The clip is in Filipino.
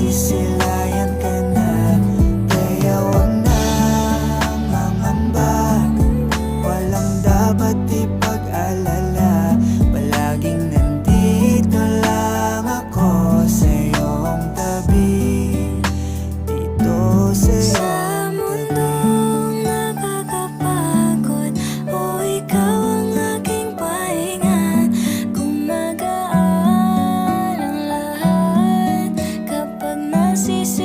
masisilayan ka na. Kaya wag na mangamba, walang dapat ipag-alala. Palaging nandito lang ako sa iyong tabi, dito sa iyong tabi. Nakakapagod, o ikaw ang aking pahinga. Gumagaan ang lahat kapag nasisi